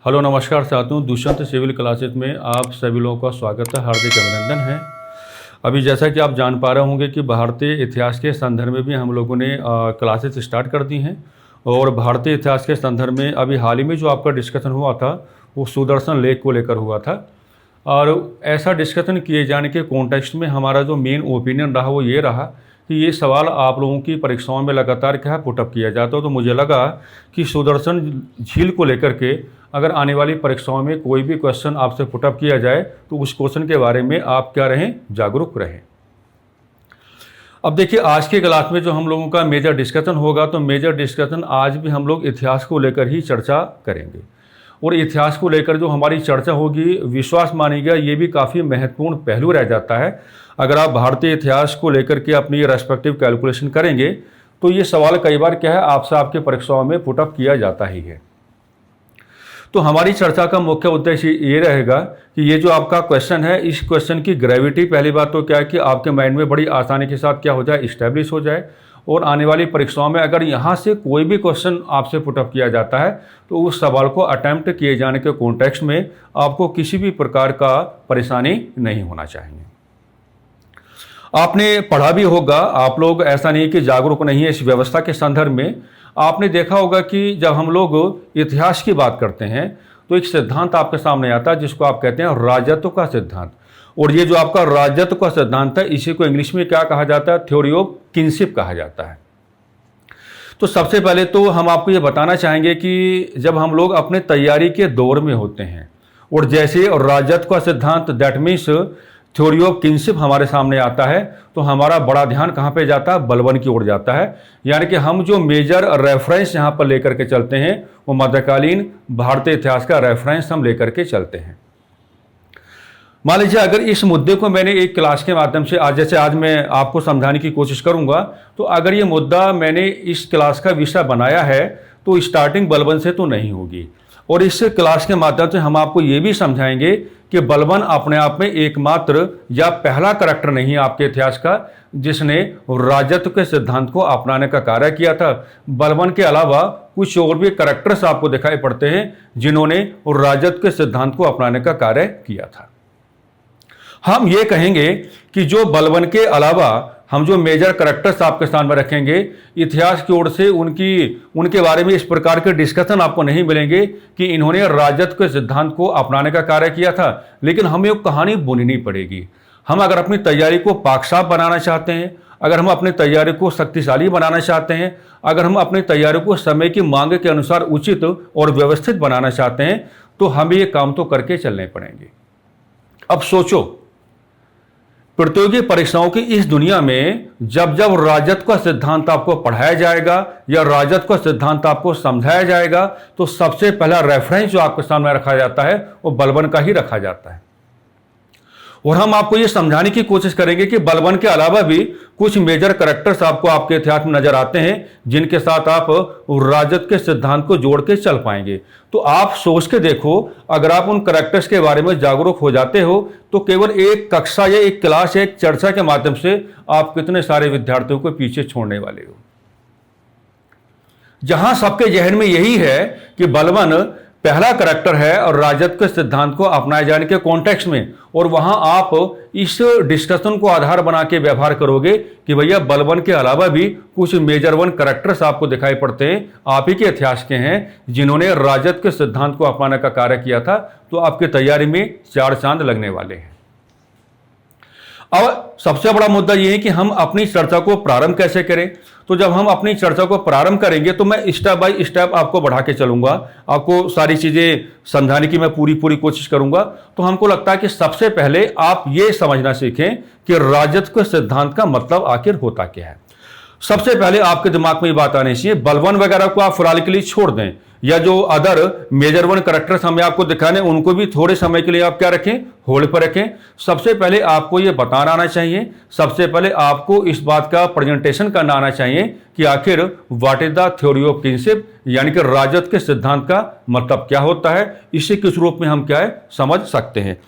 Hello नमस्कार साथियों, Dushyant civil classes में आप सभी लोगों का स्वागत है, हार्दिक अभिनंदन है। अभी जैसा कि आप जान पा रहे होंगे कि भारतीय इतिहास के संदर्भ में भी हम लोगों ने क्लासेस स्टार्ट कर दी हैं। और भारतीय इतिहास के संदर्भ में अभी हाल ही में जो आपका डिस्कशन हुआ था वो सुदर्शन लेक को लेकर हुआ था। और ऐसा डिस्कशन किए जाने के कॉन्टेक्स्ट में हमारा जो मेन ओपिनियन रहा वो ये रहा कि ये सवाल आप लोगों की परीक्षाओं में लगातार क्या पुटअप किया जाता है। तो मुझे लगा कि सुदर्शन झील को लेकर के अगर आने वाली परीक्षाओं में कोई भी क्वेश्चन आपसे पुटअप किया जाए तो उस क्वेश्चन के बारे में आप क्या रहें, जागरूक रहें। अब देखिए, आज के क्लास में जो हम लोगों का मेजर डिस्कशन होगा तो मेजर डिस्कशन आज भी हम लोग इतिहास को लेकर ही चर्चा करेंगे। और इतिहास को लेकर जो हमारी चर्चा होगी, विश्वास मानिएगा ये भी काफ़ी महत्वपूर्ण पहलू रह जाता है। अगर आप भारतीय इतिहास को लेकर के अपनी रेस्पेक्टिव कैलकुलेशन करेंगे तो ये सवाल कई बार क्या है आपसे आपके परीक्षाओं में पुटअप किया जाता ही है। तो हमारी चर्चा का मुख्य उद्देश्य ये रहेगा कि ये जो आपका क्वेश्चन है, इस क्वेश्चन की ग्रेविटी पहली बात तो क्या है कि आपके माइंड में बड़ी आसानी के साथ क्या हो जाए, इस्टेब्लिश हो जाए। और आने वाली परीक्षाओं में अगर यहाँ से कोई भी क्वेश्चन आपसे पुटअप किया जाता है तो उस सवाल को अटेम्प्ट किए जाने के कॉन्टेक्स्ट में आपको किसी भी प्रकार का परेशानी नहीं होना चाहिए। आपने पढ़ा भी होगा, आप लोग ऐसा नहीं कि जागरूक नहीं है इस व्यवस्था के संदर्भ में। आपने देखा होगा कि जब हम लोग इतिहास की बात करते हैं तो एक सिद्धांत आपके सामने आता है जिसको आप कहते हैं राजत्व का सिद्धांत। और ये जो आपका राजत्व का सिद्धांत है इसी को इंग्लिश में क्या कहा जाता है, थ्योरी ऑफ किनशिप कहा जाता है। तो सबसे पहले तो हम आपको ये बताना चाहेंगे कि जब हम लोग अपने तैयारी के दौर में होते हैं और जैसे राजत्व का सिद्धांत that means theory of kinship हमारे सामने आता है तो हमारा बड़ा ध्यान कहाँ पे जाता है, बलबन की ओर जाता है। यानी कि हम जो मेजर रेफरेंस यहाँ पर लेकर के चलते हैं वो मध्यकालीन भारतीय इतिहास का रेफरेंस हम लेकर के चलते हैं। मान लीजिए अगर इस मुद्दे को मैंने एक क्लास के माध्यम से आज मैं आपको समझाने की कोशिश करूंगा, तो अगर ये मुद्दा मैंने इस क्लास का विषय बनाया है तो स्टार्टिंग बलबन से तो नहीं होगी। और इस क्लास के माध्यम से हम आपको ये भी समझाएंगे कि बलबन अपने आप में एकमात्र या पहला करैक्टर नहीं है आपके इतिहास का जिसने राजत्व के सिद्धांत को अपनाने का कार्य किया था। बलबन के अलावा कुछ और भी करैक्टर्स आपको दिखाई पड़ते हैं जिन्होंने राजत्व के सिद्धांत को अपनाने का कार्य किया था। हम ये कहेंगे कि जो बलबन के अलावा हम जो मेजर करैक्टर्स आपके सामने रखेंगे, इतिहास की ओर से उनके बारे में इस प्रकार के डिस्कशन आपको नहीं मिलेंगे कि इन्होंने राजत्व के सिद्धांत को अपनाने का कार्य किया था, लेकिन हमें एक कहानी बुननी पड़ेगी। हम अगर अपनी तैयारी को पाकसाफ बनाना चाहते हैं, अगर हम अपनी तैयारी को शक्तिशाली बनाना चाहते हैं, अगर हम अपनी तैयारी को समय की मांग के अनुसार उचित और व्यवस्थित बनाना चाहते हैं तो हमें ये काम तो करके चलने पड़ेंगे। अब सोचो, प्रतियोगी परीक्षाओं की इस दुनिया में जब जब राजत्व का सिद्धांत आपको पढ़ाया जाएगा या राजत्व का सिद्धांत आपको समझाया जाएगा तो सबसे पहला रेफरेंस जो आपके सामने रखा जाता है वो बलबन का ही रखा जाता है। और हम आपको ये समझाने की कोशिश करेंगे कि बलबन के अलावा भी कुछ मेजर करैक्टर्स आपको आपके इतिहास में नजर आते हैं जिनके साथ आप राजत्व के सिद्धांत को जोड़ के चल पाएंगे। तो आप सोच के देखो, अगर आप उन करैक्टर्स के बारे में जागरूक हो जाते हो तो केवल एक कक्षा या एक क्लास या एक चर्चा के माध्यम से आप कितने सारे विद्यार्थियों को पीछे छोड़ने वाले हो। जहां सबके जहन में यही है कि बलबन पहला करैक्टर है और राजत्व के सिद्धांत को अपनाए जाने के कॉन्टेक्स्ट में, और वहां आप इस डिस्कशन को आधार बना के व्यवहार करोगे कि भैया बलबन के अलावा भी कुछ मेजर वन करैक्टर्स आपको दिखाई पड़ते हैं, आप ही के इतिहास के हैं जिन्होंने राजत्व के सिद्धांत को अपनाने का कार्य किया था। तो आपकी तैयारी में चार चांद लगने वाले हैं। अब सबसे बड़ा मुद्दा यह है कि हम अपनी चर्चा को प्रारंभ कैसे करें। तो जब हम अपनी चर्चा को प्रारंभ करेंगे तो मैं स्टेप बाय स्टेप आपको बढ़ा के चलूंगा, आपको सारी चीजें समझाने की मैं पूरी कोशिश करूंगा। तो हमको लगता है कि सबसे पहले आप ये समझना सीखें कि राजत्व के सिद्धांत का मतलब आखिर होता क्या है। सबसे पहले आपके दिमाग में ये बात आनी चाहिए, बलबन वगैरह को आप फिलहाल के लिए छोड़ दें, या जो अदर मेजर वन करैक्टर्स हमें आपको दिखाने उनको भी थोड़े समय के लिए आप क्या रखें, होल्ड पर रखें। सबसे पहले आपको ये बताना आना चाहिए, सबसे पहले आपको इस बात का प्रेजेंटेशन करना आना चाहिए कि आखिर what is the theory of kinship, यानी कि राजत्व के सिद्धांत का मतलब क्या होता है, इसे किस रूप में हम क्या है समझ सकते हैं।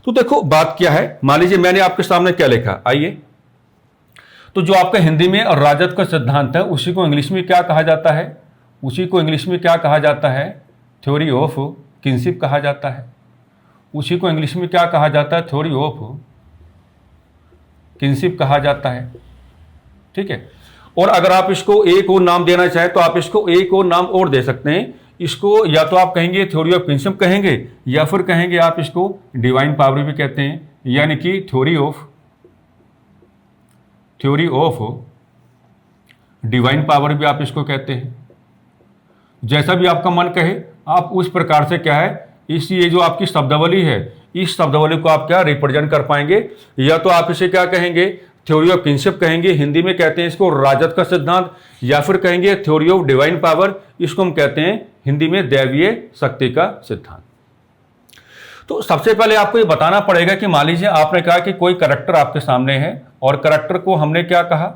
तो देखो बात क्या है, मान लीजिए मैंने आपके सामने क्या लिखा, आइए। तो जो आपका हिंदी में राजत्व का सिद्धांत है उसी को इंग्लिश में क्या कहा जाता है, उसी को इंग्लिश में क्या कहा जाता है, थ्योरी ऑफ किनशिप कहा जाता है। उसी को इंग्लिश में क्या कहा जाता है, थ्योरी ऑफ किनशिप कहा जाता है। ठीक है, और अगर आप इसको एक और नाम देना चाहें तो आप इसको एक और नाम और दे सकते हैं। इसको या तो आप कहेंगे थ्योरी ऑफ किनशिप कहेंगे, या फिर कहेंगे आप इसको डिवाइन पावर भी कहते हैं, यानी कि थ्योरी ऑफ डिवाइन पावर भी आप इसको कहते हैं। जैसा भी आपका मन कहे आप उस प्रकार से क्या है, इस ये जो आपकी शब्दावली है, इस शब्दावली को आप क्या रिप्रेजेंट कर पाएंगे। या तो आप इसे क्या कहेंगे, थ्योरी ऑफ किनशिप कहेंगे, हिंदी में कहते हैं इसको राजत का सिद्धांत, या फिर कहेंगे थ्योरी ऑफ डिवाइन पावर, इसको हम कहते हैं हिंदी में दैवीय शक्ति का सिद्धांत। तो सबसे पहले आपको ये बताना पड़ेगा कि मान लीजिए आपने कहा कि कोई करैक्टर आपके सामने है, और करैक्टर को हमने क्या कहा,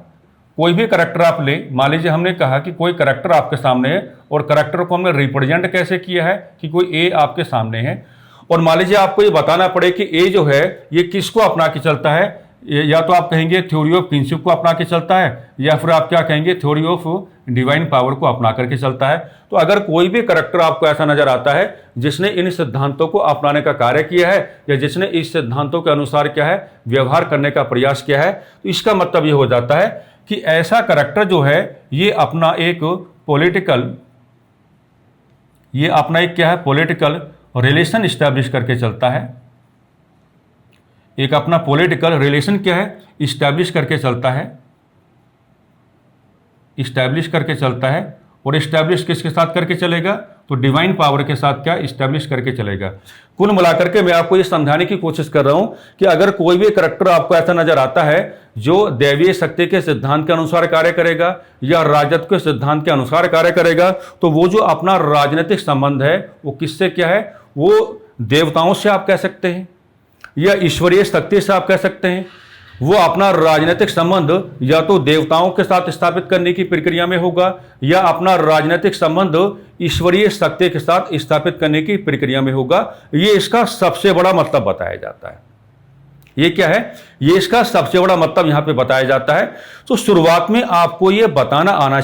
कोई भी करैक्टर आप ले, मान लीजिए हमने कहा कि कोई करैक्टर आपके सामने है, और करैक्टर को हमने रिप्रेजेंट कैसे किया है कि कोई ए आपके सामने है, और मान लीजिए आपको ये बताना पड़े कि ए जो है ये किसको अपना के चलता है। या तो आप कहेंगे थ्योरी ऑफ किनशिप को अपना के चलता है, या फिर आप क्या कहेंगे थ्योरी ऑफ डिवाइन पावर को अपना करके चलता है। तो अगर कोई भी करैक्टर आपको ऐसा नजर आता है जिसने इन सिद्धांतों को अपनाने का कार्य किया है, या जिसने इस सिद्धांतों के अनुसार क्या है व्यवहार करने का प्रयास किया है, तो इसका मतलब ये हो जाता है कि ऐसा करैक्टर जो है ये अपना एक क्या है पॉलिटिकल रिलेशन स्टैब्लिश करके चलता है। एक अपना पॉलिटिकल रिलेशन क्या है इस्टेब्लिश करके चलता है, और इस्टेब्लिश किसके साथ करके चलेगा, तो डिवाइन पावर के साथ क्या इस्टेब्लिश करके चलेगा। कुल मिलाकर के मैं आपको ये समझाने की कोशिश कर रहा हूं कि अगर कोई भी करैक्टर आपको ऐसा नजर आता है जो दैवीय शक्ति के सिद्धांत के अनुसार कार्य करेगा या राजत के सिद्धांत के अनुसार कार्य करेगा, तो वो जो अपना राजनीतिक संबंध है वो किससे क्या है, वो देवताओं से आप कह सकते हैं या ईश्वरीय शक्ति से आप कह सकते हैं। वो अपना राजनीतिक संबंध या तो देवताओं के साथ स्थापित करने की प्रक्रिया में होगा, या अपना राजनीतिक संबंध ईश्वरीय शक्ति के साथ स्थापित करने की प्रक्रिया में होगा। ये इसका सबसे बड़ा मतलब बताया जाता है। ये क्या है, ये इसका सबसे बड़ा मतलब यहां पे बताया जाता है। तो शुरुआत में आपको ये बताना आना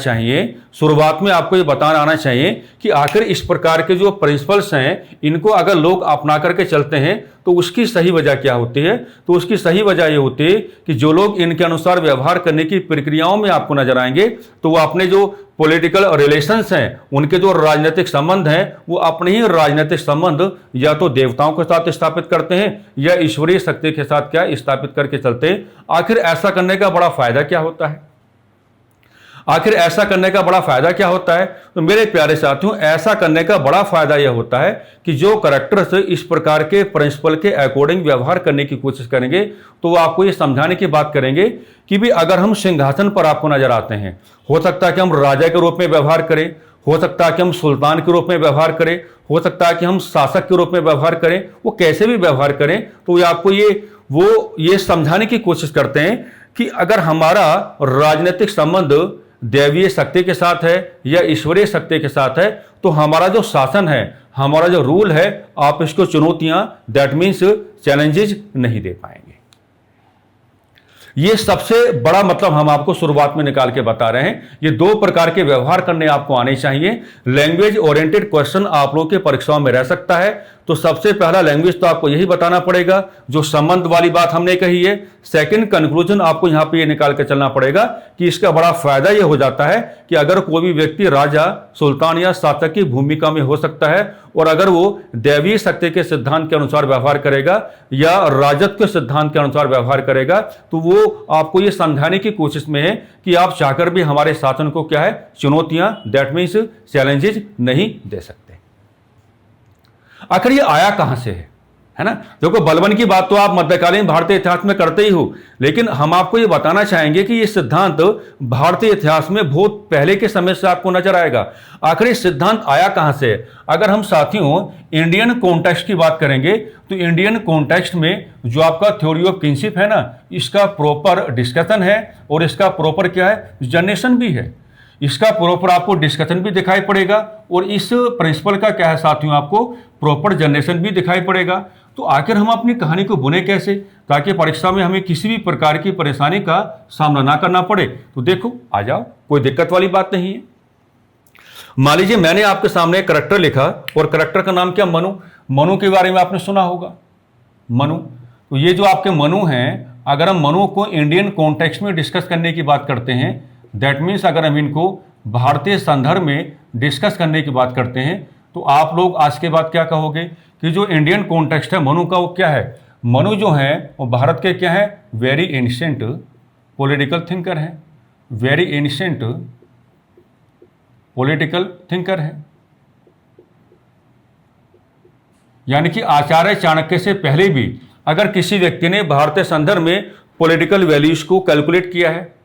चाहिए कि आखिर इस प्रकार के जो प्रिंसिपल्स हैं इनको अगर लोग अपना करके चलते हैं तो उसकी सही वजह क्या होती है। तो उसकी सही वजह ये होती है कि जो लोग इनके अनुसार व्यवहार करने की प्रक्रियाओं में आपको नजर आएंगे तो वो अपने जो पॉलिटिकल रिलेशंस हैं, उनके जो राजनीतिक संबंध हैं, वो अपने ही राजनीतिक संबंध या तो देवताओं के साथ स्थापित करते हैं या ईश्वरीय शक्ति के साथ क्या स्थापित करके चलते हैं। आखिर ऐसा करने का बड़ा फायदा क्या होता है, तो मेरे प्यारे साथियों, ऐसा करने का बड़ा फायदा यह होता है कि जो करैक्टर्स इस प्रकार के प्रिंसिपल के अकॉर्डिंग व्यवहार करने की कोशिश करेंगे तो वो आपको ये समझाने की बात करेंगे कि भी अगर हम सिंहासन पर आपको नजर आते हैं, हो सकता है कि हम राजा के रूप में व्यवहार करें, हो सकता है कि हम सुल्तान के रूप में व्यवहार करें, हो सकता है कि हम शासक के रूप में व्यवहार करें, वो कैसे भी व्यवहार करें, तो ये आपको ये समझाने की कोशिश करते हैं कि अगर हमारा राजनीतिक संबंध दैवीय शक्ति के साथ है या ईश्वरीय शक्ति के साथ है, तो हमारा जो शासन है, हमारा जो रूल है, आप इसको चुनौतियां, दैट मीन्स चैलेंजेस नहीं दे पाएंगे। ये सबसे बड़ा मतलब हम आपको शुरुआत में निकाल के बता रहे हैं। ये दो प्रकार के व्यवहार करने आपको आने चाहिए। लैंग्वेज ओरिएंटेड क्वेश्चन आप लोगों के परीक्षाओं में रह सकता है, तो सबसे पहला लैंग्वेज तो आपको यही बताना पड़ेगा जो संबंध वाली बात हमने कही है। सेकंड कंक्लूजन आपको यहां पे ये निकाल के चलना पड़ेगा कि इसका बड़ा फायदा ये हो जाता है कि अगर कोई भी व्यक्ति राजा, सुल्तान या शासक की भूमिका में हो सकता है और अगर वो दैवीय शक्ति के सिद्धांत के अनुसार व्यवहार करेगा या राजत के सिद्धांत के अनुसार व्यवहार करेगा, तो वो आपको ये समझाने की कोशिश में है कि आप चाहकर भी हमारे शासन को क्या है चुनौतियां, दैट मीन्स चैलेंजेस नहीं दे सकते। आखिर ये आया कहां से है ना। देखो, बलबन की बात तो आप मध्यकालीन भारतीय इतिहास में करते ही हो, लेकिन हम आपको ये बताना चाहेंगे कि ये सिद्धांत भारतीय इतिहास में बहुत पहले के समय से आपको नजर आएगा। आखिर ये सिद्धांत आया कहां से। अगर हम साथियों इंडियन कॉन्टेक्स्ट की बात करेंगे तो इंडियन कॉन्टेक्स्ट में जो आपका थ्योरी ऑफ किनशिप है ना, इसका प्रॉपर डिस्कशन है और इसका प्रॉपर क्या है जनरेशन भी है। इसका प्रॉपर आपको डिस्कशन भी दिखाई पड़ेगा और इस प्रिंसिपल का क्या है साथियों आपको प्रॉपर जनरेशन भी दिखाई पड़ेगा। तो आखिर हम अपनी कहानी को बुने कैसे ताकि परीक्षा में हमें किसी भी प्रकार की परेशानी का सामना ना करना पड़े। तो देखो, आ जाओ, कोई दिक्कत वाली बात नहीं है। मान लीजिए मैंने आपके सामने एक करैक्टर लिखा और करैक्टर का नाम क्या, मनु। मनु के बारे में आपने सुना होगा, मनु। तो ये जो आपके मनु हैं, अगर हम मनु को इंडियन कॉन्टेक्स्ट में डिस्कस करने की बात करते हैं, दैट मीन्स अगर हम इनको भारतीय संदर्भ में डिस्कस करने की बात करते हैं, तो आप लोग आज के बाद क्या कहोगे कि जो इंडियन कॉन्टेक्स्ट है मनु का, वो क्या है? मनु जो है वो भारत के क्या है? वेरी एंशिएंट पॉलिटिकल थिंकर है, वेरी एंशिएंट पॉलिटिकल थिंकर है। यानी कि आचार्य चाणक्य से पहले भी अगर किसी व्यक्ति ने भारतीय संदर्भ में पॉलिटिकल वैल्यूज को कैलकुलेट किया है,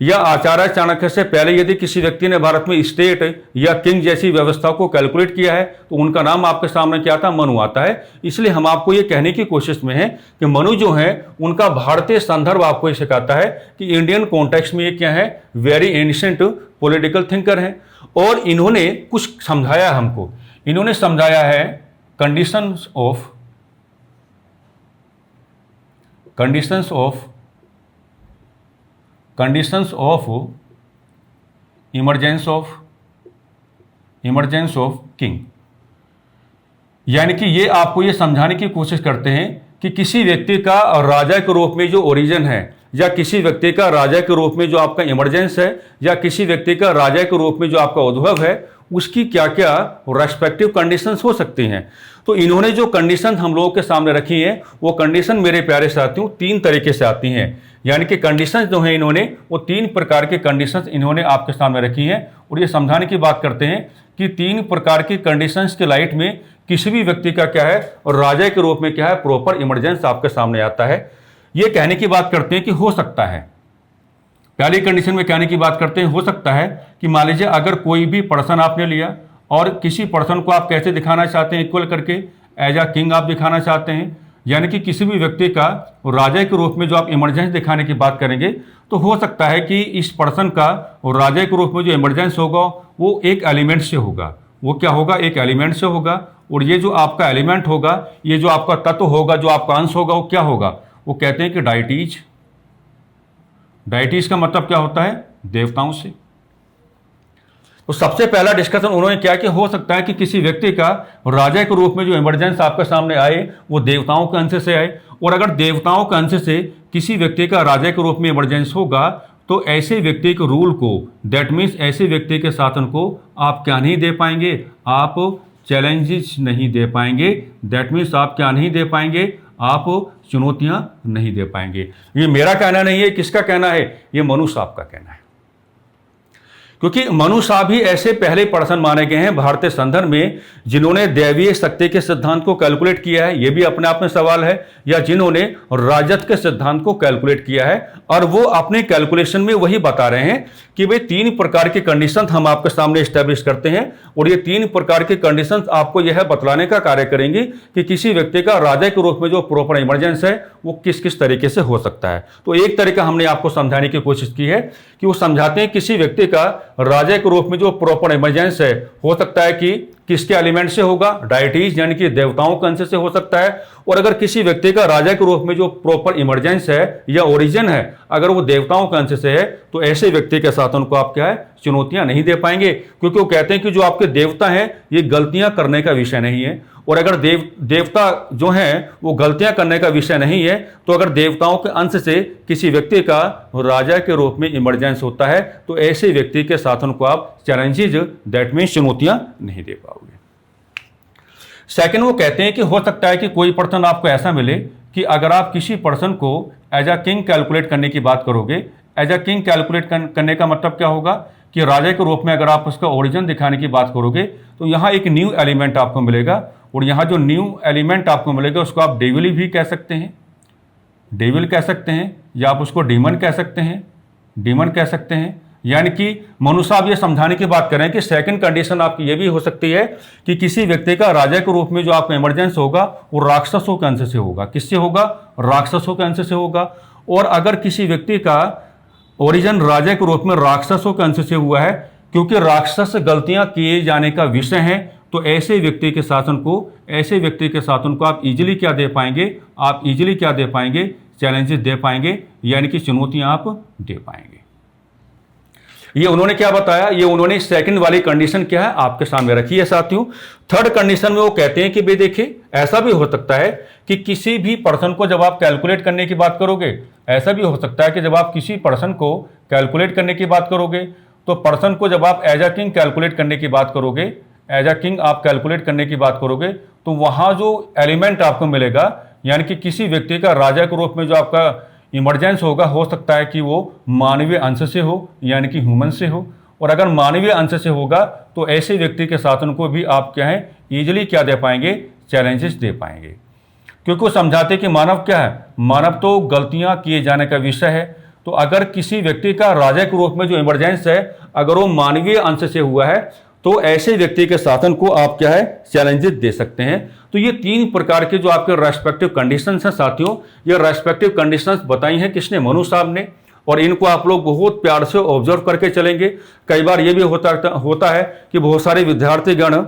या आचार्य चाणक्य से पहले यदि किसी व्यक्ति ने भारत में स्टेट या किंग जैसी व्यवस्था को कैलकुलेट किया है, तो उनका नाम आपके सामने क्या आता? मनु आता है। इसलिए हम आपको ये कहने की कोशिश में हैं कि मनु जो है उनका भारतीय संदर्भ आपको ये सिखाता है कि इंडियन कॉन्टेक्स्ट में ये क्या है? वेरी एंशिएंट पॉलिटिकल थिंकर है। और इन्होंने कुछ समझाया हमको, इन्होंने समझाया है conditions of emergence of king. यानी कि ये आपको ये समझाने की कोशिश करते हैं कि किसी व्यक्ति का राजा के रूप में जो ओरिजिन है, या किसी व्यक्ति का राजा के रूप में जो आपका इमरजेंस है, या किसी व्यक्ति का राजा के रूप में जो आपका उद्भव है, उसकी क्या क्या रेस्पेक्टिव कंडीशंस हो सकती हैं। तो इन्होंने जो कंडीशन हम लोगों के सामने रखी हैं, वो कंडीशन मेरे प्यारे साथियों 3 तरीके से आती हैं। यानी कि कंडीशंस जो हैं इन्होंने वो 3 प्रकार की कंडीशंस इन्होंने आपके सामने रखी हैं, और ये समझाने की बात करते हैं कि 3 प्रकार की कंडीशंस के लाइट में किसी भी व्यक्ति का क्या है, और राजा के रूप में क्या है, प्रॉपर इमरजेंस आपके सामने आता है। ये कहने की बात करते हैं कि हो सकता है, पहली कंडीशन में कहने की बात करते हैं, हो सकता है कि मान लीजिए अगर कोई भी पर्सन आपने लिया और किसी पर्सन को आप कैसे दिखाना चाहते हैं, इक्वल करके एज अ किंग आप दिखाना चाहते हैं, यानी कि किसी भी व्यक्ति का राजा के रूप में जो आप इमरजेंस दिखाने की बात करेंगे, तो हो सकता है कि इस पर्सन का राजा के रूप में जो इमरजेंस होगा वो एक एलिमेंट से होगा। वो क्या होगा? एक एलिमेंट से होगा। और ये जो आपका एलिमेंट होगा, ये जो आपका तत्व होगा, जो आपका अंश होगा, वो क्या होगा? वो कहते हैं कि डाइटीज। डाइटीज का मतलब क्या होता है? देवताओं से। तो सबसे पहला डिस्कशन उन्होंने क्या कि हो सकता है कि किसी व्यक्ति का राजा के रूप में जो इमरजेंस आपके सामने आए वो देवताओं के अंश से आए, और अगर देवताओं के अंश से किसी व्यक्ति का राजा के रूप में इमरजेंस होगा, तो ऐसे व्यक्ति के रूल को, दैट मीन्स ऐसे व्यक्ति के शासन को आप क्या नहीं दे पाएंगे? आप चैलेंजेस नहीं दे पाएंगे। दैट मीन्स आप क्या नहीं दे पाएंगे? आप चुनौतियां नहीं दे पाएंगे। ये मेरा कहना नहीं है, किसका कहना है? ये मनु साहब का कहना है। क्योंकि मनु साहब ही ऐसे पहले पर्सन माने गए हैं भारतीय संदर्भ में जिन्होंने दैवीय शक्ति के सिद्धांत को कैलकुलेट किया है, ये भी अपने आप में सवाल है, या जिन्होंने राजत के सिद्धांत को कैलकुलेट किया है। और वो अपने कैलकुलेशन में वही बता रहे हैं कि भाई 3 प्रकार के कंडीशन हम आपके सामने स्टैब्लिश करते हैं, और ये 3 प्रकार के कंडीशन आपको यह बतलाने का कार्य करेंगे कि किसी व्यक्ति का राजा के रूप में जो प्रॉपर इमरजेंस है वो किस किस तरीके से हो सकता है। तो एक तरीका हमने आपको समझाने की कोशिश की है कि वो समझाते हैं किसी व्यक्ति का राजा के रूप में जो प्रॉपर इमरजेंस है हो सकता है कि किसके एलिमेंट से होगा? डाइटीज, यानी कि देवताओं के अंश से हो सकता है। और अगर किसी व्यक्ति का राजा के रूप में जो प्रॉपर इमरजेंस है या ओरिजिन है, अगर वो देवताओं के अंश से है, तो ऐसे व्यक्ति के साथ उनको आप क्या है? चुनौतियां नहीं दे पाएंगे। क्योंकि वो कहते हैं कि जो आपके देवता हैं ये गलतियां करने का विषय नहीं है, और अगर देवता जो हैं वो गलतियां करने का विषय नहीं है, तो अगर देवताओं के अंश से किसी व्यक्ति का राजा के रूप में इमरजेंस होता है, तो ऐसे व्यक्ति के साथ उनको आप चैलेंजेज, दैट मीन्स चुनौतियां नहीं दे पाओगे। सेकंड, वो कहते हैं कि हो सकता है कि कोई पर्सन आपको ऐसा मिले कि अगर आप किसी पर्सन को एज अ किंग कैलकुलेट करने की बात करोगे, एज अ किंग कैलकुलेट करने का मतलब क्या होगा कि राजा के रूप में अगर आप उसका ओरिजिन दिखाने की बात करोगे, तो यहाँ एक न्यू एलिमेंट आपको मिलेगा, और यहाँ जो न्यू एलिमेंट आपको मिलेगा उसको आप डेविल भी कह सकते हैं, डेविल कह सकते हैं, या आप उसको डीमन कह सकते हैं, डीमन कह सकते हैं। यानी कि मनु साहब ये समझाने की बात करें कि सेकंड कंडीशन आपकी ये भी हो सकती है कि किसी व्यक्ति का राजा के रूप में जो आपका इमरजेंस होगा वो राक्षसों के अंश से होगा। किससे होगा? राक्षसों के अंश से होगा। और अगर किसी व्यक्ति का ओरिजिन राजा के रूप में राक्षसों के अंश से हुआ है, क्योंकि राक्षस गलतियां किए जाने का विषय है, तो ऐसे व्यक्ति के शासन को, ऐसे व्यक्ति के शासन को आप इजीली क्या दे पाएंगे? आप इजीली क्या दे पाएंगे? चैलेंजेस दे पाएंगे, यानी कि चुनौतियां आप दे पाएंगे। ये उन्होंने क्या बताया, ये उन्होंने सेकंड वाली कंडीशन क्या है आपके सामने रखी है साथियों। थर्ड कंडीशन में वो कहते हैं कि भाई देखिए, ऐसा भी हो सकता है कि किसी भी पर्सन को जब आप कैलकुलेट करने की बात करोगे, ऐसा भी हो सकता है कि जब आप किसी पर्सन को कैलकुलेट करने की बात करोगे, तो पर्सन को जब आप एज अ किंग कैलकुलेट करने की बात करोगे, एज अ किंग आप कैलकुलेट करने की बात करोगे, तो वहां जो एलिमेंट आपको मिलेगा, यानी कि किसी व्यक्ति का राजा के रूप में जो आपका इमरजेंस होगा, हो सकता है कि वो मानवीय अंश से हो, यानी कि ह्यूमन से हो। और अगर मानवीय अंश से होगा तो ऐसे व्यक्ति के साथ उनको भी आप क्या है, ईजिली क्या दे पाएंगे, चैलेंजेस दे पाएंगे। क्योंकि वो समझाते कि मानव क्या है, मानव तो गलतियां किए जाने का विषय है। तो अगर किसी व्यक्ति का राजा के रूप में जो इमरजेंस है, अगर वो मानवीय अंश से हुआ है, तो ऐसे व्यक्ति के शासन को आप क्या है, चैलेंजेस दे सकते हैं। तो ये 3 प्रकार के जो आपके रेस्पेक्टिव कंडीशंस हैं साथियों, ये रेस्पेक्टिव कंडीशंस बताई हैं किसने, मनु साहब ने। और इनको आप लोग बहुत प्यार से ऑब्जर्व करके चलेंगे। कई बार ये भी होता है कि बहुत सारे विद्यार्थीगण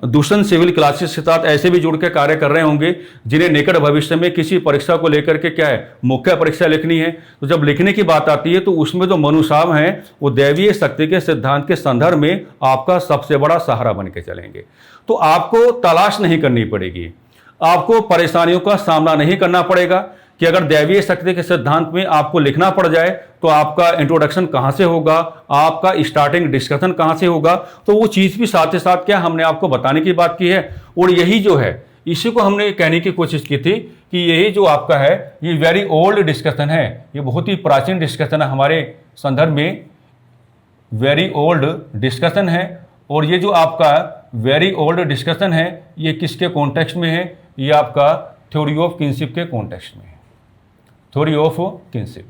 दूषण सिविल क्लासेस के साथ ऐसे भी जुड़ के कार्य कर रहे होंगे जिन्हें निकट भविष्य में किसी परीक्षा को लेकर के क्या है, मुख्य परीक्षा लिखनी है। तो जब लिखने की बात आती है तो उसमें जो मनु साहब हैं वो दैवीय शक्ति के सिद्धांत के संदर्भ में आपका सबसे बड़ा सहारा बन के चलेंगे। तो आपको तलाश नहीं करनी पड़ेगी, आपको परेशानियों का सामना नहीं करना पड़ेगा कि अगर दैवीय शक्ति के सिद्धांत में आपको लिखना पड़ जाए तो आपका इंट्रोडक्शन कहां से होगा, आपका स्टार्टिंग डिस्कशन कहां से होगा। तो वो चीज़ भी साथ ही साथ क्या हमने आपको बताने की बात की है। और यही जो है, इसी को हमने कहने की कोशिश की थी कि यही जो आपका है, ये वेरी ओल्ड डिस्कशन है, ये बहुत ही प्राचीन डिस्कशन है हमारे संदर्भ में, वेरी ओल्ड डिस्कशन है। और ये जो आपका वेरी ओल्ड डिस्कशन है, ये किसके कॉन्टेक्स्ट में है, ये आपका थ्योरी ऑफ किनशिप के कॉन्टेक्स्ट में है, थ्योरी ऑफ किनशिप।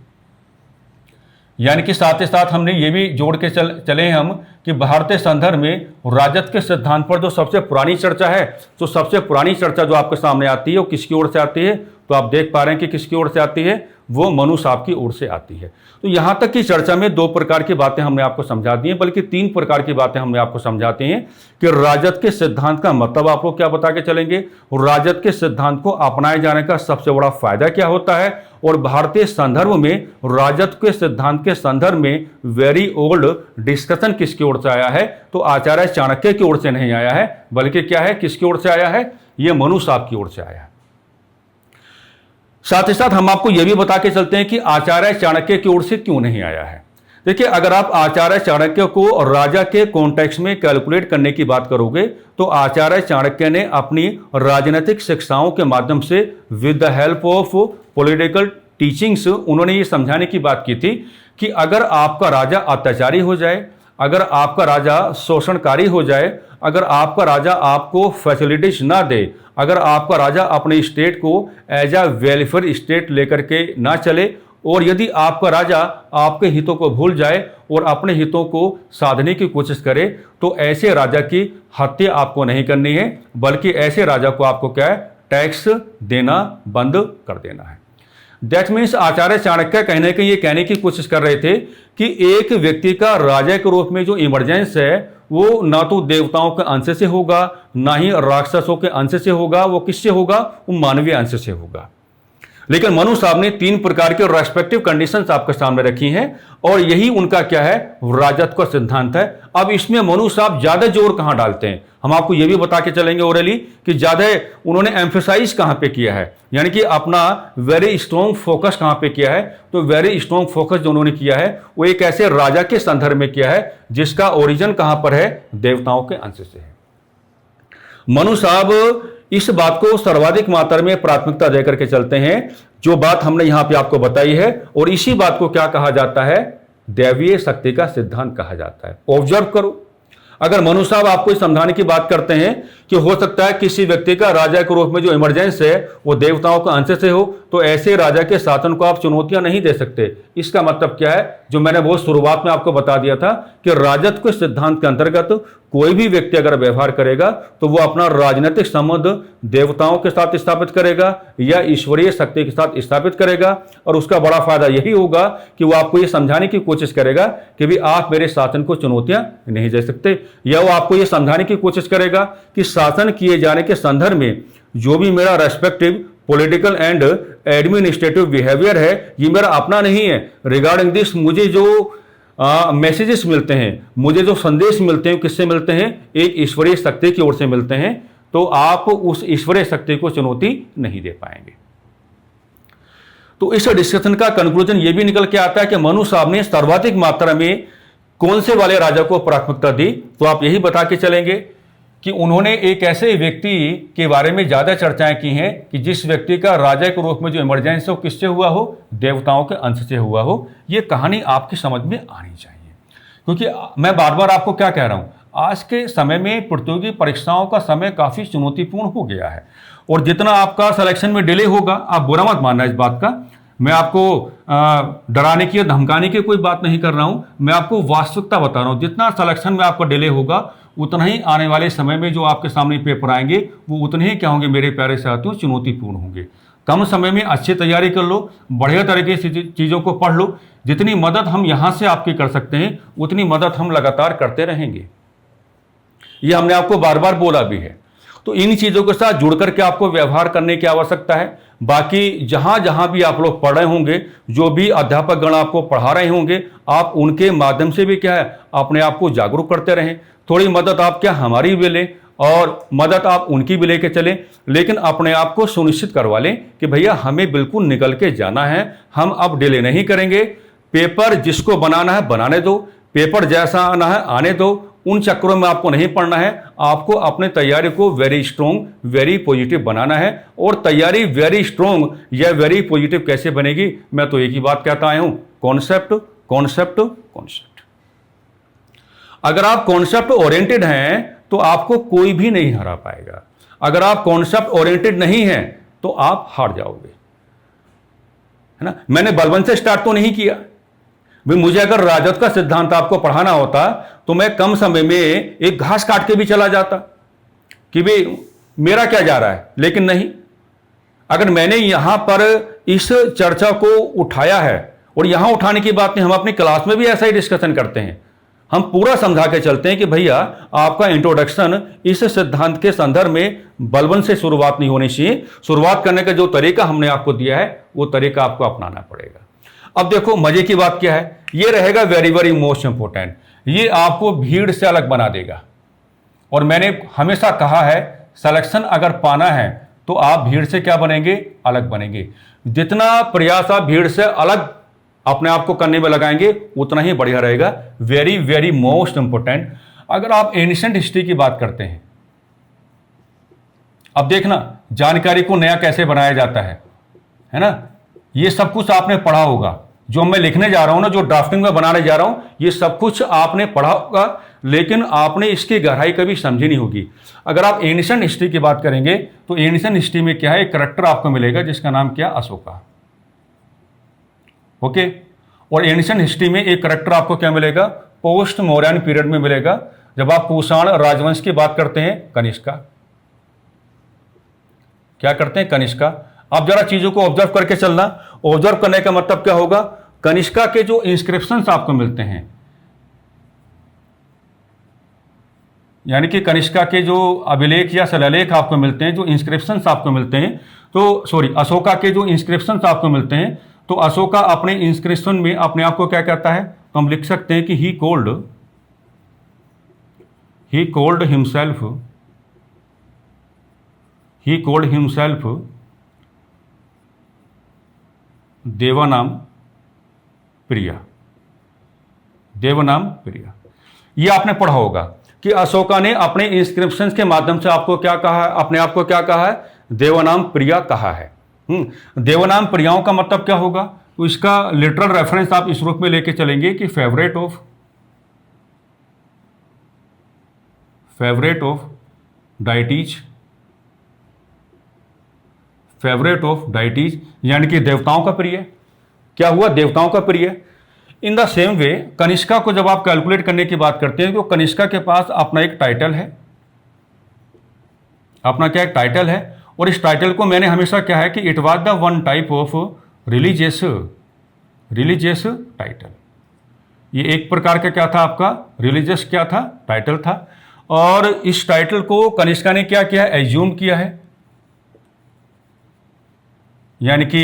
यानी कि साथ ही साथ हमने ये भी जोड़ के चले हम कि भारतीय संदर्भ में राजत्व के सिद्धांत पर जो सबसे पुरानी चर्चा है, तो सबसे पुरानी चर्चा जो आपके सामने आती है वो किसकी ओर से आती है, तो आप देख पा रहे हैं कि किसकी ओर से आती है, वो मनु साहब की ओर से आती है। तो यहां तक की चर्चा में 2 प्रकार की बातें हमने आपको समझा दी हैं, बल्कि 3 प्रकार की बातें हमने आपको समझाती हैं कि राजत्व के सिद्धांत का मतलब आपको क्या बता के चलेंगे, राजत्व के सिद्धांत को अपनाए जाने का सबसे बड़ा फायदा क्या होता है, और भारतीय संदर्भ में राजत्व के सिद्धांत के संदर्भ में वेरी ओल्ड डिस्कशन किसकी ओर से आया है, तो आचार्य चाणक्य की ओर से नहीं आया है, बल्कि क्या है, किसकी ओर से आया है, यह मनु साहब की ओर से आया है। साथ ही साथ हम आपको यह भी बता के चलते हैं कि आचार्य चाणक्य की ओर से क्यों नहीं आया है। देखिए, अगर आप आचार्य चाणक्य को राजा के कॉन्टेक्स्ट में कैलकुलेट करने की बात करोगे, तो आचार्य चाणक्य ने अपनी राजनीतिक शिक्षाओं के माध्यम से with the help of political teachings, उन्होंने ये समझाने की बात की थी कि अगर आपका राजा अत्याचारी हो जाए, अगर आपका राजा शोषणकारी हो जाए, अगर आपका राजा आपको फैसिलिटीज ना दे, अगर आपका राजा अपने स्टेट को एज अ वेलफेयर स्टेट लेकर के ना चले, और यदि आपका राजा आपके हितों को भूल जाए और अपने हितों को साधने की कोशिश करे, तो ऐसे राजा की हत्या आपको नहीं करनी है, बल्कि ऐसे राजा को आपको क्या है, टैक्स देना बंद कर देना है। दैट मीन्स आचार्य चाणक्य ये कहने की कोशिश कर रहे थे कि एक व्यक्ति का राजा के रूप में जो इमरजेंस है, वो ना तो देवताओं के अंश से होगा, ना ही राक्षसों के अंश से होगा, वो किससे होगा, वो मानवीय अंश से होगा। लेकिन मनु साहब ने 3 प्रकार के रेस्पेक्टिव कंडीशंस आपके सामने रखी हैं, और यही उनका क्या है, राजत्व का सिद्धांत है। अब इसमें मनु साहब ज्यादा जोर कहां डालते हैं, हम आपको यह भी बता के चलेंगे ओरली कि ज्यादा उन्होंने एम्फेसाइज कहां पे किया है, यानी कि अपना वेरी स्ट्रॉन्ग फोकस कहां पे किया है। तो वेरी स्ट्रॉन्ग फोकस जो उन्होंने किया है वो एक ऐसे राजा के संदर्भ में किया है जिसका ओरिजिन कहां पर है, देवताओं के अंश से है। मनु साहब इस बात को सर्वाधिक मात्रा में प्राथमिकता देकर के चलते हैं, जो बात हमने यहां पे आपको बताई है, और इसी बात को क्या कहा जाता है, दैवीय शक्ति का सिद्धांत कहा जाता है। ऑब्जर्व करो, अगर मनु साहब आपको समझाने की बात करते हैं कि हो सकता है किसी व्यक्ति का राजा के रूप में जो इमरजेंस है वो देवताओं का अंश से हो, तो ऐसे राजा के शासन को आप चुनौतियां नहीं दे सकते। इसका मतलब क्या है, जो मैंने बहुत शुरुआत में आपको बता दिया था कि राजत्व के सिद्धांत के अंतर्गत कोई भी व्यक्ति अगर व्यवहार करेगा तो वो अपना राजनीतिक संबंध देवताओं के साथ स्थापित करेगा या ईश्वरीय शक्ति के साथ स्थापित करेगा, और उसका बड़ा फायदा यही होगा कि वो आपको ये समझाने की कोशिश करेगा कि भी आप मेरे शासन को चुनौतियां नहीं दे सकते, या वो आपको ये समझाने की कोशिश करेगा कि शासन किए जाने के संदर्भ में जो भी मेरा respective political and administrative behaviour है, ये मेरा अपना नहीं है। रिगार्डिंग दिस मुझे जो मैसेजेस मिलते हैं, मुझे जो संदेश मिलते हैं किससे मिलते हैं, एक ईश्वरीय शक्ति की ओर से मिलते हैं, तो आप उस ईश्वरीय शक्ति को चुनौती नहीं दे पाएंगे। तो इस डिस्कशन का कंक्लूजन ये भी निकल के आता है कि मनु साहब ने सर्वाधिक मात्रा में कौन से वाले राजा को प्राथमिकता दी, तो आप यही बता के चलेंगे कि उन्होंने एक ऐसे व्यक्ति के बारे में ज्यादा चर्चाएं की हैं कि जिस व्यक्ति का राजा के रूप में जो इमरजेंस हो किससे हुआ हो, देवताओं के अंश से हुआ हो। ये कहानी आपकी समझ में आनी चाहिए, क्योंकि मैं बार बार आपको क्या कह रहा हूं, आज के समय में प्रतियोगी परीक्षाओं का समय काफी चुनौतीपूर्ण हो गया है, और जितना आपका सिलेक्शन में डिले होगा, आप बुरा मत मानना इस बात का, मैं आपको डराने की या धमकाने की कोई बात नहीं कर रहा हूं, मैं आपको वास्तविकता बता रहा हूं। जितना सिलेक्शन में आपका डिले होगा, उतना ही आने वाले समय में जो आपके सामने पेपर आएंगे वो उतने ही क्या होंगे मेरे प्यारे साथियों, चुनौतीपूर्ण होंगे। कम समय में अच्छी तैयारी कर लो, बढ़िया तरीके से चीज़ों को पढ़ लो। जितनी मदद हम यहाँ से आपकी कर सकते हैं उतनी मदद हम लगातार करते रहेंगे, ये हमने आपको बार बार बोला भी है। तो इन चीज़ों के साथ जुड़ करके आपको व्यवहार करने की आवश्यकता है। बाकी जहाँ जहाँ भी आप लोग पढ़ रहे होंगे, जो भी अध्यापक गण आपको पढ़ा रहे होंगे, आप उनके माध्यम से भी क्या है अपने आप को जागरूक करते रहें। थोड़ी मदद आप क्या हमारी भी लें और मदद आप उनकी भी लेके चलें, लेकिन अपने आप को सुनिश्चित करवा लें कि भैया हमें बिल्कुल निकल के जाना है, हम अब डिले नहीं करेंगे। पेपर जिसको बनाना है बनाने दो, पेपर जैसा आना है आने दो, उन चक्करों में आपको नहीं पड़ना है। आपको अपने तैयारी को वेरी स्ट्रॉन्ग, वेरी पॉजिटिव बनाना है। और तैयारी वेरी स्ट्रॉन्ग या वेरी पॉजिटिव कैसे बनेगी, मैं तो एक ही बात कहता आया हूं, कॉन्सेप्ट कॉन्सेप्ट कॉन्सेप्ट। अगर आप कॉन्सेप्ट ओरिएंटेड हैं तो आपको कोई भी नहीं हरा पाएगा। अगर आप कॉन्सेप्ट ओरिएंटेड नहीं हैं तो आप हार जाओगे, है ना। मैंने बलबन से स्टार्ट तो नहीं किया भाई, मुझे अगर राजद का सिद्धांत आपको पढ़ाना होता तो मैं कम समय में एक घास काट के भी चला जाता कि भाई मेरा क्या जा रहा है, लेकिन नहीं। अगर मैंने यहां पर इस चर्चा को उठाया है, और यहां उठाने की बात नहीं, हम अपनी क्लास में भी ऐसा ही डिस्कशन करते हैं, हम पूरा समझा के चलते हैं कि भैया आपका इंट्रोडक्शन इस सिद्धांत के संदर्भ में बलबन से शुरुआत नहीं होनी चाहिए। शुरुआत करने का जो तरीका हमने आपको दिया है वो तरीका आपको अपनाना पड़ेगा। अब देखो मजे की बात क्या है, ये रहेगा वेरी वेरी मोस्ट इंपोर्टेंट, ये आपको भीड़ से अलग बना देगा। और मैंने हमेशा कहा है सिलेक्शन अगर पाना है तो आप भीड़ से क्या बनेंगे, अलग बनेंगे। जितना प्रयास आप भीड़ से अलग अपने आप को करने में लगाएंगे उतना ही बढ़िया रहेगा। वेरी वेरी मोस्ट इंपोर्टेंट, अगर आप एंशिएंट हिस्ट्री की बात करते हैं, अब देखना जानकारी को नया कैसे बनाया जाता है ना। ये सब कुछ आपने पढ़ा होगा, जो मैं लिखने जा रहा हूं ना, जो ड्राफ्टिंग में बनाने जा रहा हूं, ये सब कुछ आपने पढ़ा होगा, लेकिन आपने इसकी गहराई कभी समझी नहीं होगी। अगर आप एंशिएंट हिस्ट्री की बात करेंगे तो एंशिएंट हिस्ट्री में क्या है, एक करैक्टर आपको मिलेगा जिसका नाम क्या, अशोका। ओके। और एंशिएंट हिस्ट्री में एक करैक्टर आपको क्या मिलेगा, पोस्ट मौर्यन पीरियड में मिलेगा। जब आप कुषाण राजवंश की बात करते हैं, कनिष्का। क्या करते हैं, कनिष्का। आप जरा चीजों को ऑब्जर्व करके चलना। ऑब्जर्व करने का मतलब क्या होगा, कनिष्का के जो इंस्क्रिप्शंस आपको मिलते हैं, यानी कि कनिष्का के जो अभिलेख या शिलालेख आपको मिलते हैं, जो इंस्क्रिप्शंस आपको मिलते हैं, तो सॉरी अशोका के जो इंस्क्रिप्शंस आपको मिलते हैं, तो अशोका अपने इंस्क्रिप्शन में अपने आप को क्या कहता है, तो हम लिख सकते हैं कि ही कॉल्ड हिमसेल्फ देवनाम प्रिया। ये आपने पढ़ा होगा कि अशोका ने अपने इंस्क्रिप्शंस के माध्यम से आपको क्या कहा है, अपने आप को क्या कहा है, देवनाम प्रिया कहा है। देवनाम प्रियाओं का मतलब क्या होगा, तो इसका लिटरल रेफरेंस आप इस रूप में लेके चलेंगे कि फेवरेट ऑफ डाइटीज, यानी कि देवताओं का प्रिय। क्या हुआ, देवताओं का प्रिय। In the same way Kanishka को जब आप कैलकुलेट करने की बात करते हैं तो कनिष्का के पास अपना एक टाइटल है, अपना क्या एक टाइटल है, और इस टाइटल को मैंने हमेशा क्या है कि it was the one type of religious title. ये एक प्रकार का क्या था आपका, रिलीजियस क्या था, टाइटल था। और इस टाइटल को कनिष्का ने क्या किया है, एज्यूम किया है, यानी कि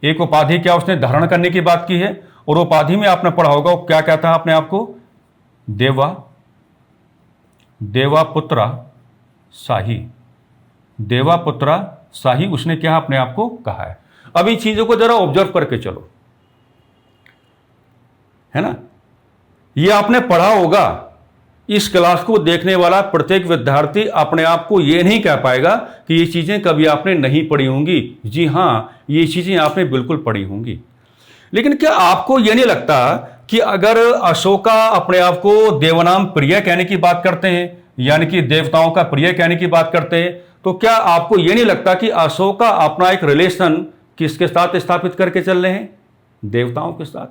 एक उपाधि क्या उसने धारण करने की बात की है। और उपाधि में आपने पढ़ा होगा वो क्या कहता है अपने आप को, देवापुत्रा शाही, देवापुत्रा शाही उसने क्या अपने आप को कहा है। अब इन चीजों को जरा ऑब्जर्व करके चलो, है ना। ये आपने पढ़ा होगा, इस क्लास को देखने वाला प्रत्येक विद्यार्थी अपने आप को ये नहीं कह पाएगा कि ये चीजें कभी आपने नहीं पढ़ी होंगी। जी हां, ये चीजें आपने बिल्कुल पढ़ी होंगी। लेकिन क्या आपको यह नहीं लगता कि अगर अशोका अपने आप को देवनाम प्रिय कहने की बात करते हैं, यानी कि देवताओं का प्रिय कहने की बात करते हैं, तो क्या आपको यह नहीं लगता कि अशोका अपना एक रिलेशन किसके साथ स्थापित करके चल रहे हैं? देवताओं के साथ।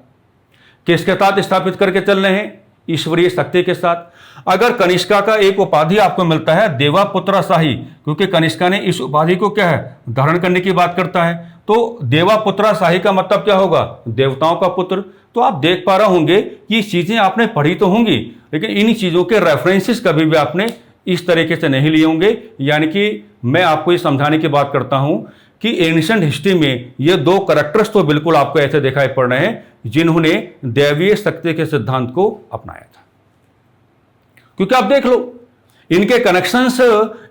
किसके साथ स्थापित करके चल रहे हैं? ईश्वरीय शक्ति के साथ। अगर कनिष्का का एक उपाधि आपको मिलता है देवापुत्र शाही, क्योंकि कनिष्का ने इस उपाधि को क्या है, धारण करने की बात करता है, तो देवापुत्र शाही का मतलब क्या होगा? देवताओं का पुत्र। तो आप देख पा रहे होंगे कि ये चीजें आपने पढ़ी तो होंगी, लेकिन इन चीजों के रेफरेंसेस कभी भी आपने इस तरीके से नहीं लिए होंगे। यानी कि मैं आपको ये समझाने की बात करता हूं कि एंशिएंट हिस्ट्री में ये दो कैरेक्टर्स तो बिल्कुल आपको ऐसे दिखाई पड़ रहे हैं जिन्होंने दैवीय शक्ति के सिद्धांत को अपनाया था। क्योंकि आप देख लो, इनके कनेक्शंस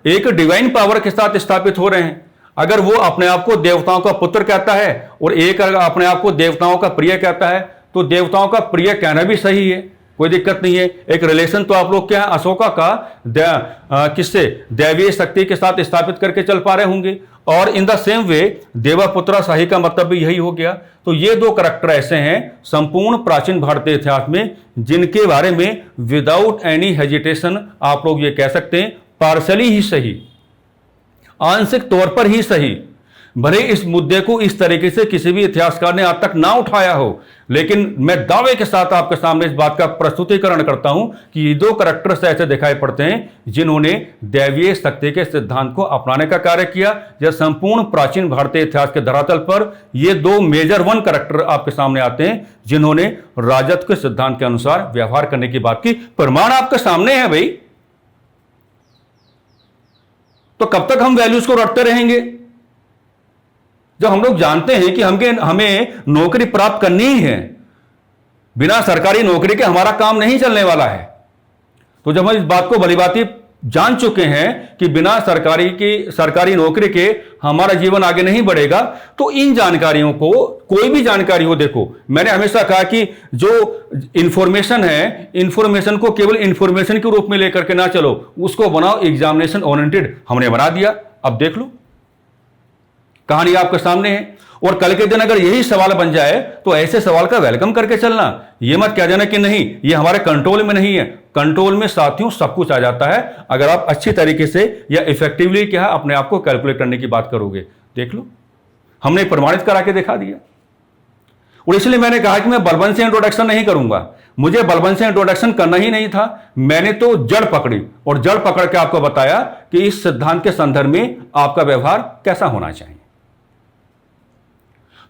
एक डिवाइन पावर के साथ स्थापित हो रहे हैं। अगर वो अपने आप को देवताओं का पुत्र कहता है और एक अपने आप को देवताओं का प्रिय कहता है, तो देवताओं का प्रिय कहना भी सही है, कोई दिक्कत नहीं है। एक रिलेशन तो आप लोग क्या है, अशोका का किससे, दैवीय शक्ति के साथ स्थापित करके चल पा रहे होंगे। और इन द सेम वे देवापुत्रा शाही का मतलब भी यही हो गया। तो ये दो करैक्टर ऐसे हैं संपूर्ण प्राचीन भारतीय इतिहास में जिनके बारे में विदाउट एनी हेजिटेशन आप लोग ये कह सकते हैं पार्शली ही सही, आंशिक तौर पर ही सही, भले इस मुद्दे को इस तरीके से किसी भी इतिहासकार ने आज तक ना उठाया हो, लेकिन मैं दावे के साथ आपके सामने इस बात का प्रस्तुतिकरण करता हूं कि ये दो करैक्टर्स ऐसे दिखाई पड़ते हैं जिन्होंने दैवीय शक्ति के सिद्धांत को अपनाने का कार्य किया। या संपूर्ण प्राचीन भारतीय इतिहास के धरातल पर ये दो मेजर वन करैक्टर आपके सामने आते हैं जिन्होंने राजत्व के सिद्धांत के अनुसार व्यवहार करने की बात की। प्रमाण आपके सामने है भाई, तो कब तक हम वैल्यूज को रटते रहेंगे? जब हम लोग जानते हैं कि हमें नौकरी प्राप्त करनी ही है, बिना सरकारी नौकरी के हमारा काम नहीं चलने वाला है। तो जब हम इस बात को भलीभांति जान चुके हैं कि बिना सरकारी नौकरी के हमारा जीवन आगे नहीं बढ़ेगा, तो इन जानकारियों को, कोई भी जानकारी हो, देखो मैंने हमेशा कहा कि जो इंफॉर्मेशन है, इंफॉर्मेशन को केवल इंफॉर्मेशन के रूप में लेकर के ना चलो, उसको बनाओ एग्जामिनेशन ओरिएंटेड। हमने बना दिया, अब देख लो कहानी आपके सामने है। और कल के दिन अगर यही सवाल बन जाए तो ऐसे सवाल का वेलकम करके चलना, यह मत कह जाना कि नहीं ये हमारे कंट्रोल में नहीं है। कंट्रोल में साथियों सब कुछ आ जाता है अगर आप अच्छी तरीके से या इफेक्टिवली क्या अपने आप को कैलकुलेट करने की बात करोगे। देख लो, हमने प्रमाणित करा के दिखा दिया। और इसलिए मैंने कहा कि मैं बलबन से इंट्रोडक्शन नहीं करूंगा, मुझे बलबन से इंट्रोडक्शन करना ही नहीं था। मैंने तो जड़ पकड़ी और जड़ पकड़ के आपको बताया कि इस सिद्धांत के संदर्भ में आपका व्यवहार कैसा होना चाहिए।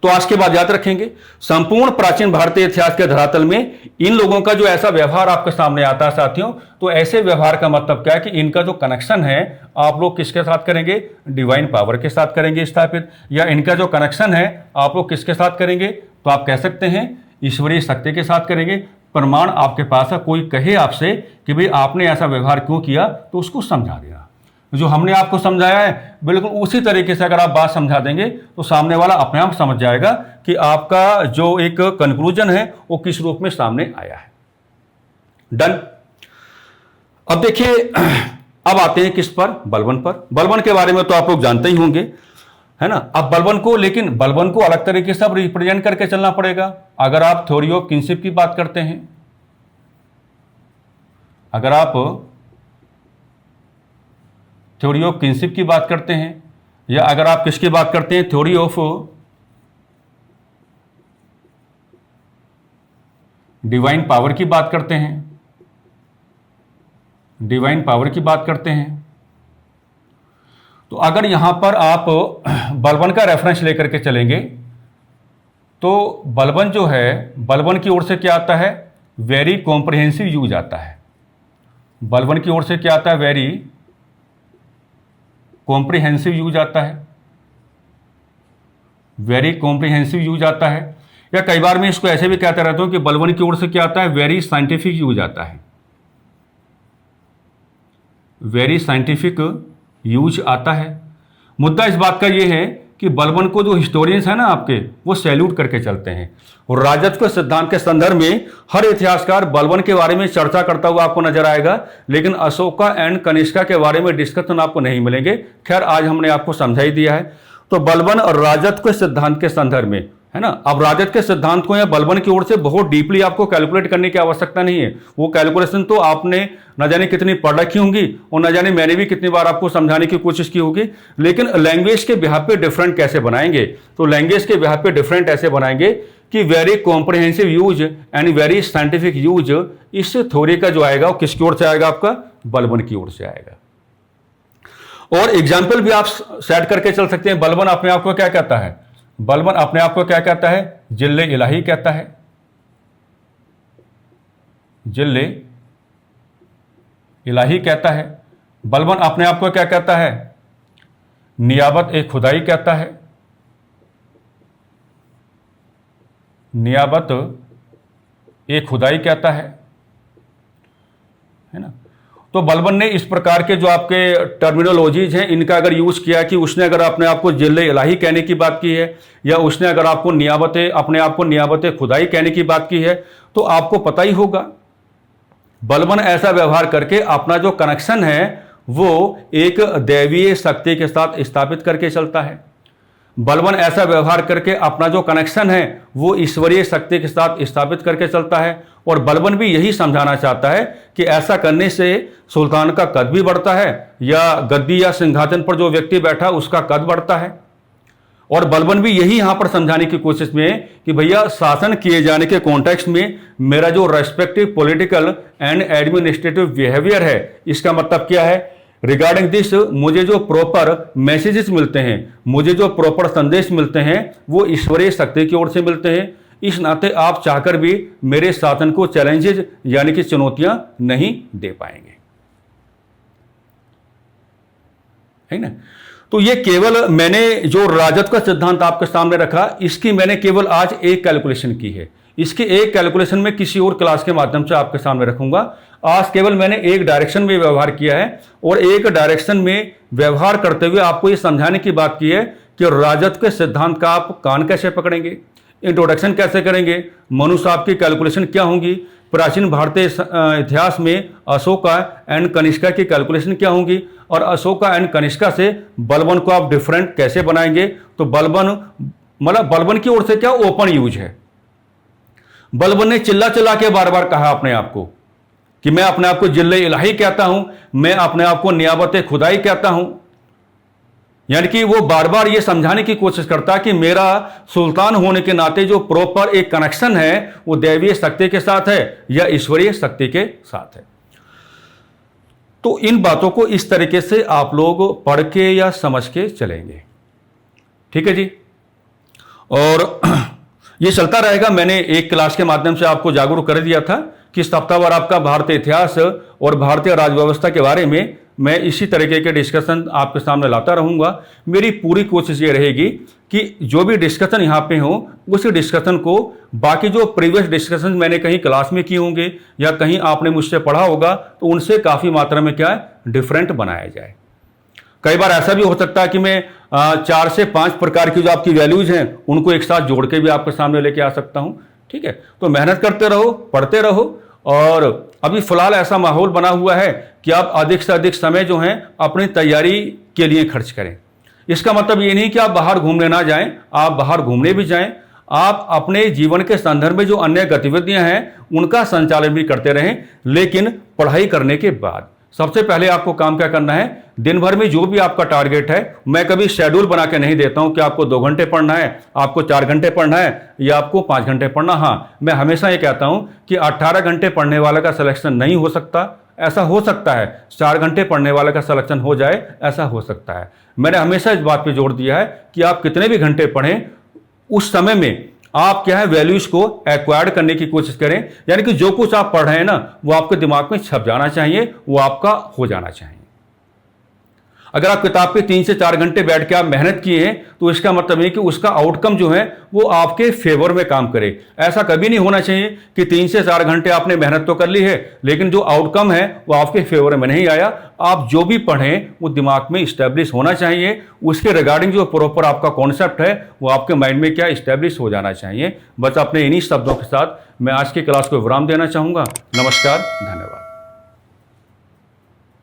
तो आज के बाद याद रखेंगे, संपूर्ण प्राचीन भारतीय इतिहास के धरातल में इन लोगों का जो ऐसा व्यवहार आपके सामने आता है साथियों, तो ऐसे व्यवहार का मतलब क्या है कि इनका जो कनेक्शन है आप लोग किसके साथ करेंगे? डिवाइन पावर के साथ करेंगे स्थापित। या इनका जो कनेक्शन है आप लोग किसके साथ करेंगे? तो आप कह सकते हैं ईश्वरीय शक्ति के साथ करेंगे। प्रमाण आपके पास है, कोई कहे आपसे कि भाई आपने ऐसा व्यवहार क्यों किया, तो उसको समझा देना। जो हमने आपको समझाया है बिल्कुल उसी तरीके से अगर आप बात समझा देंगे तो सामने वाला अपने आप समझ जाएगा कि आपका जो एक कंक्लूजन है वो किस रूप में सामने आया है। डन। अब देखिए, अब आते हैं किस पर? बलबन पर। बलबन के बारे में तो आप लोग जानते ही होंगे, है ना। अब बलबन को, लेकिन बलबन को अलग तरीके से अब रिप्रेजेंट करके चलना पड़ेगा। अगर आप थ्योरी ऑफ किनशिप की बात करते हैं, अगर आप थ्योरी ऑफ किनशिप की बात करते हैं, या अगर आप किसकी बात करते हैं, थ्योरी ऑफ डिवाइन पावर की बात करते हैं, डिवाइन पावर की बात करते हैं, तो अगर यहां पर आप बलबन का रेफरेंस लेकर के चलेंगे तो बलबन जो है, बलबन की ओर से क्या आता है? वेरी कॉम्प्रिहेंसिव यूज आता है। बलबन की ओर से क्या आता है? वेरी कॉम्प्रिहेंसिव यूज आता है, वेरी कॉम्प्रिहेंसिव यूज आता है। या कई बार मैं इसको ऐसे भी कहता रहता हूं कि बलबन की ओर से क्या आता है, वेरी साइंटिफिक यूज आता है, वेरी साइंटिफिक यूज आता है। मुद्दा इस बात का यह है कि बलबन को जो हिस्टोरियंस है ना आपके, वो सैल्यूट करके चलते हैं, और राजत्व सिद्धांत के संदर्भ में हर इतिहासकार बलबन के बारे में चर्चा करता हुआ आपको नजर आएगा, लेकिन अशोका एंड कनिष्का के बारे में डिस्कशन आपको नहीं मिलेंगे। खैर, आज हमने आपको समझा ही दिया है। तो बलबन और राजत्व के सिद्धांत के संदर्भ में, है ना, अब राजत के सिद्धांत को या बलबन की ओर से बहुत डीपली आपको कैलकुलेट करने की आवश्यकता नहीं है। वो कैलकुलेशन तो आपने न जाने कितनी पढ़ रखी होंगी और न जाने मैंने भी कितनी बार आपको समझाने की कोशिश की होगी। लेकिन लैंग्वेज के बिहाफ पे डिफरेंट कैसे बनाएंगे, तो लैंग्वेज के बिहाफ पे डिफरेंट ऐसे बनाएंगे कि very comprehensive use and very scientific use, इस थ्योरी का जो आएगा वो किसकी ओर से आएगा, आपका बलबन की ओर से आएगा। और एग्जाम्पल भी आप सेट करके चल सकते हैं। बलबन अपने आप को क्या कहता है, बलबन अपने आप को क्या कहता है, जिल्ले इलाही कहता है, जिल्ले इलाही कहता है। बलबन अपने आप को क्या कहता है, नियाबत ए खुदाई कहता है, नियाबत ए खुदाई कहता है ना। तो बलबन ने इस प्रकार के जो आपके टर्मिनोलॉजीज हैं, इनका अगर यूज किया कि उसने अगर अपने आप को जिल्ले इलाही कहने की बात की है, या उसने अगर आपको अपने आप को नियाबत खुदाई कहने की बात की है, तो आपको पता ही होगा बलबन ऐसा व्यवहार करके अपना जो कनेक्शन है वो एक दैवीय शक्ति के साथ स्थापित करके चलता है। बलबन ऐसा व्यवहार करके अपना जो कनेक्शन है वो ईश्वरीय शक्ति के साथ स्थापित करके चलता है। और बलबन भी यही समझाना चाहता है कि ऐसा करने से सुल्तान का कद भी बढ़ता है, या गद्दी या सिंहासन पर जो व्यक्ति बैठा उसका कद बढ़ता है। और बलबन भी यही यहां पर समझाने की कोशिश में है कि भैया शासन किए जाने के कॉन्टेक्स्ट में मेरा जो respective political and administrative behaviour है, इसका मतलब क्या है, रिगार्डिंग दिस मुझे जो प्रॉपर मैसेजेस मिलते हैं, मुझे जो प्रॉपर संदेश मिलते हैं, वो ईश्वरीय शक्ति की ओर से मिलते हैं। इस नाते आप चाहकर भी मेरे शासन को चैलेंजेस यानी कि चुनौतियां नहीं दे पाएंगे, है ना। तो ये केवल मैंने जो राजत्व का सिद्धांत आपके सामने रखा, इसकी मैंने केवल आज एक कैलकुलेशन की है। इसके एक कैलकुलेशन में किसी और क्लास के माध्यम से आपके सामने रखूंगा। आज केवल मैंने एक डायरेक्शन में व्यवहार किया है, और एक डायरेक्शन में व्यवहार करते हुए आपको ये समझाने की बात की है कि राजत्व के सिद्धांत का आप कान कैसे पकड़ेंगे, इंट्रोडक्शन कैसे करेंगे, मनुष्य आपकी कैलकुलेशन क्या होंगी, प्राचीन भारतीय इतिहास में अशोका एंड कनिष्का की कैलकुलेशन क्या होंगी, और अशोका एंड कनिष्का से बलबन को आप डिफरेंट कैसे बनाएंगे। तो बलबन मतलब बलबन की ओर से क्या ओपन यूज है। बलबन ने चिल्ला चिल्ला के बार बार कहा अपने आप को कि मैं अपने आप को जिल्ले इलाही कहता हूं, मैं अपने आप को नियाबत खुदाई कहता हूं। यानी कि वो बार बार ये समझाने की कोशिश करता है कि मेरा सुल्तान होने के नाते जो प्रॉपर एक कनेक्शन है वो दैवीय शक्ति के साथ है या ईश्वरीय शक्ति के साथ है। तो इन बातों को इस तरीके से आप लोग पढ़ के या समझ के चलेंगे, ठीक है जी। और ये चलता रहेगा। मैंने एक क्लास के माध्यम से आपको जागरूक कर दिया था कि सप्ताहवार आपका भारतीय इतिहास और भारतीय राजव्यवस्था के बारे में मैं इसी तरीके के डिस्कशन आपके सामने लाता रहूंगा। मेरी पूरी कोशिश ये रहेगी कि जो भी डिस्कशन यहाँ पे हो, उस डिस्कशन को बाकी जो प्रीवियस डिस्कशन मैंने कहीं क्लास में किए होंगे या कहीं आपने मुझसे पढ़ा होगा, तो उनसे काफ़ी मात्रा में क्या है, डिफरेंट बनाया जाए। कई बार ऐसा भी हो सकता है कि मैं 4 से 5 प्रकार की जो आपकी वैल्यूज हैं उनको एक साथ जोड़ के भी आपके सामने लेके आ सकता हूं, ठीक है। तो मेहनत करते रहो, पढ़ते रहो। और अभी फिलहाल ऐसा माहौल बना हुआ है कि आप अधिक से अधिक समय जो है अपनी तैयारी के लिए खर्च करें। इसका मतलब ये नहीं कि आप बाहर घूमने ना जाएं, आप बाहर घूमने भी जाएं। आप अपने जीवन के संदर्भ में जो अन्य गतिविधियां हैं उनका संचालन भी करते रहें, लेकिन पढ़ाई करने के बाद सबसे पहले आपको काम क्या करना है, दिन भर में जो भी आपका टारगेट है, मैं कभी शेड्यूल बना के नहीं देता हूं कि आपको 2 घंटे पढ़ना है, आपको 4 घंटे पढ़ना है या आपको 5 घंटे पढ़ना। हाँ, मैं हमेशा ये कहता हूं कि 18 घंटे पढ़ने वाले का सिलेक्शन नहीं हो सकता, ऐसा हो सकता है 4 घंटे पढ़ने वाले का सिलेक्शन हो जाए, ऐसा हो सकता है। मैंने हमेशा इस बात पर जोर दिया है कि आप कितने भी घंटे पढ़ें, उस समय में आप क्या है वैल्यूज को एक्वायर्ड करने की कोशिश करें। यानी कि जो कुछ आप पढ़ रहे हैं ना, वो आपके दिमाग में छप जाना चाहिए, वो आपका हो जाना चाहिए। अगर आप किताब पे 3 से 4 घंटे बैठ के आप मेहनत किए हैं तो इसका मतलब ये कि उसका आउटकम जो है वो आपके फेवर में काम करे। ऐसा कभी नहीं होना चाहिए कि 3 से 4 घंटे आपने मेहनत तो कर ली है लेकिन जो आउटकम है वो आपके फेवर में नहीं आया। आप जो भी पढ़ें वो दिमाग में इस्टेब्लिश होना चाहिए, उसके रिगार्डिंग जो प्रॉपर आपका कॉन्सेप्ट है वो आपके माइंड में क्या इस्टेब्लिश हो जाना चाहिए। बस अपने इन्हीं शब्दों के साथ मैं आज की क्लास को विराम देना चाहूँगा। नमस्कार, धन्यवाद।